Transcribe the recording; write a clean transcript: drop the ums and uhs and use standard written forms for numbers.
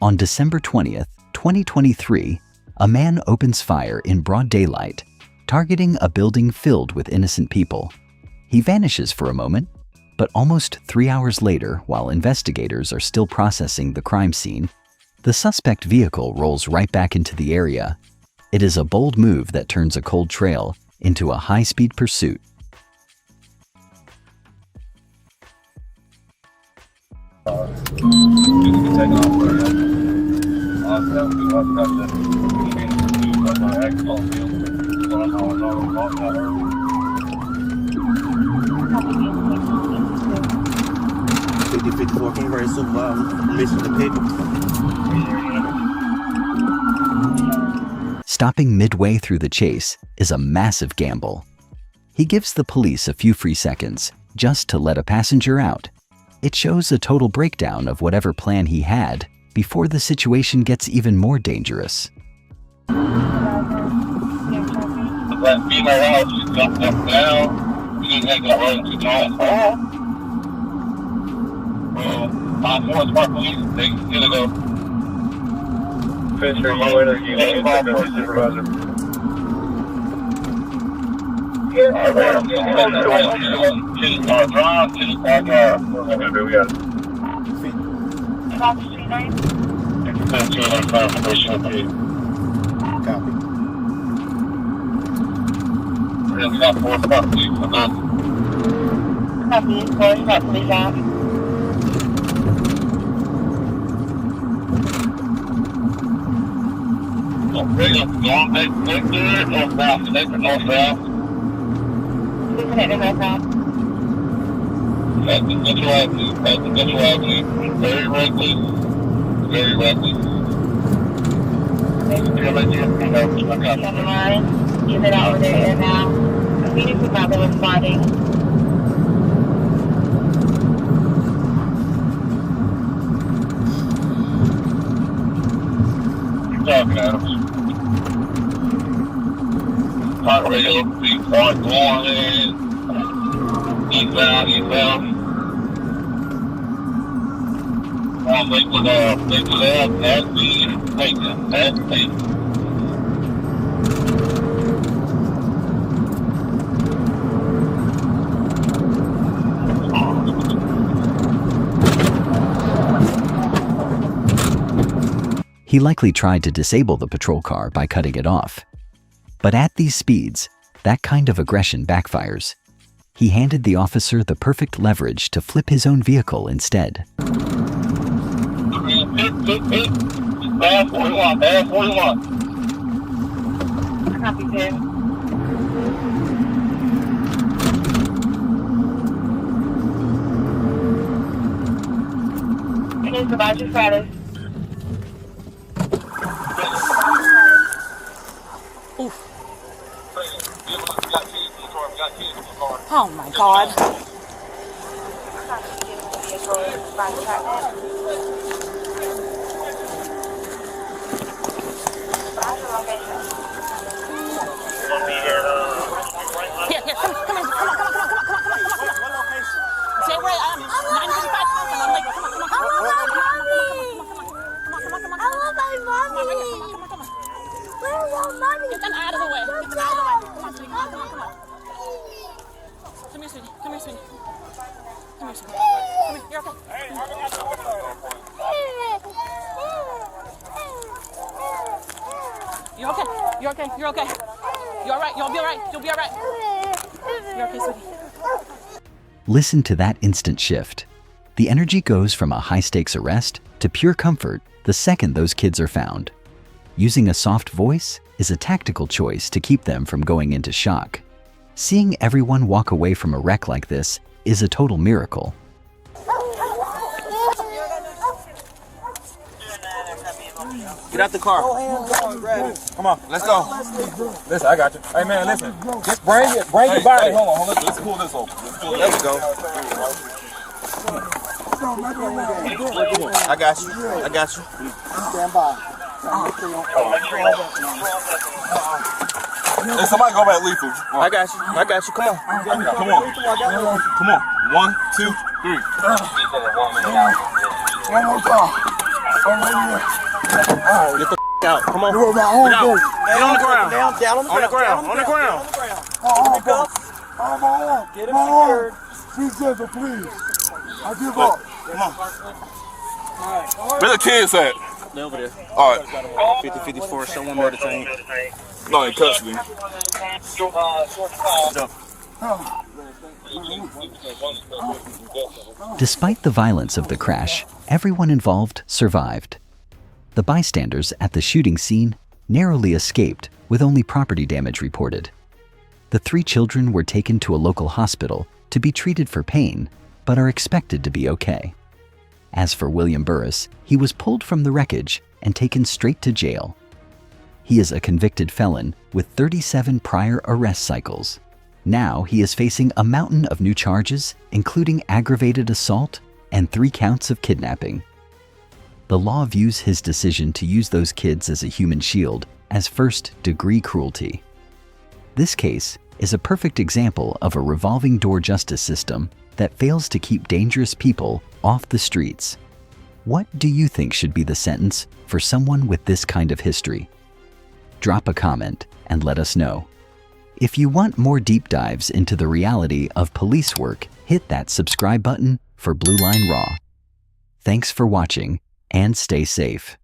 On December 20th, 2023, a man opens fire in broad daylight, targeting a building filled with innocent people. He vanishes for a moment, but almost 3 hours later, while investigators are still processing the crime scene, the suspect vehicle rolls right back into the area. It is a bold move that turns a cold trail into a high-speed pursuit. Stopping midway through the chase is a massive gamble. He gives the police a few free seconds just to let a passenger out. It shows a total breakdown of whatever plan he had before the situation gets even more dangerous. That female house, she jumped up down. She didn't have that road to Jonesboro. My fourth part police, they get it up. Fisher, you later, you need to talk to the supervisor. Yeah, I'm going to start drive, to the car drive. Okay, we got it. Copy, street name? Copy. We got fourth part police, Copy, fourth part police out. Bring up long neck there, north south, connect to north south. Connect to north south. That's the Central Avenue, very reckless, very reckless. Never mind, give it over there now. We need to find the responding. Talking at us. Hot radio, big point going in. Eastbound. One liquid out, that's the taken, that's taken. He likely tried to disable the patrol car by cutting it off. But at these speeds, that kind of aggression backfires. He handed the officer the perfect leverage to flip his own vehicle instead. Bad 41. Copy, Tim. It is about your status. Oh my God. Here, come on. Stay where I am. 9:35. I'm like, come on. I want my mommy. Where's your mommy? Get them out of the way. Come on, sweetie. Come on. Come here, sweetie. Come here. You're okay. You're okay. You're all right. You'll be all right. You're okay, sweetie. Listen to that instant shift. The energy goes from a high-stakes arrest to pure comfort the second those kids are found. Using a soft voice is a tactical choice to keep them from going into shock. Seeing everyone walk away from a wreck like this is a total miracle. Get out the car. Come on, let's go. Listen, I got you. Hey man, listen. Just bring your body. Hey, hold on. Let's pull this over. Let's go. I got you. Stand by. Hey, somebody go back lethal. I got you. Come on. 1, 2, 3. One more call. Get the out. Come on. You're my Get own out. baby. Get on the ground. Down on the On the ground. ground. On the ground. Get him secured. Be gentle, please. I give up. Where the kids at? They're over there. All right. 50-54. Show one more to tank. No, in custody. Despite the violence of the crash, everyone involved survived. The bystanders at the shooting scene narrowly escaped with only property damage reported. The 3 children were taken to a local hospital to be treated for pain, but are expected to be okay. As for William Burris, he was pulled from the wreckage and taken straight to jail. He is a convicted felon with 37 prior arrest cycles. Now he is facing a mountain of new charges, including aggravated assault and 3 counts of kidnapping. The law views his decision to use those kids as a human shield as first-degree cruelty. This case is a perfect example of a revolving door justice system that fails to keep dangerous people off the streets. What do you think should be the sentence for someone with this kind of history? Drop a comment and let us know. If you want more deep dives into the reality of police work, hit that subscribe button for Blue Line Raw. Thanks for watching and stay safe.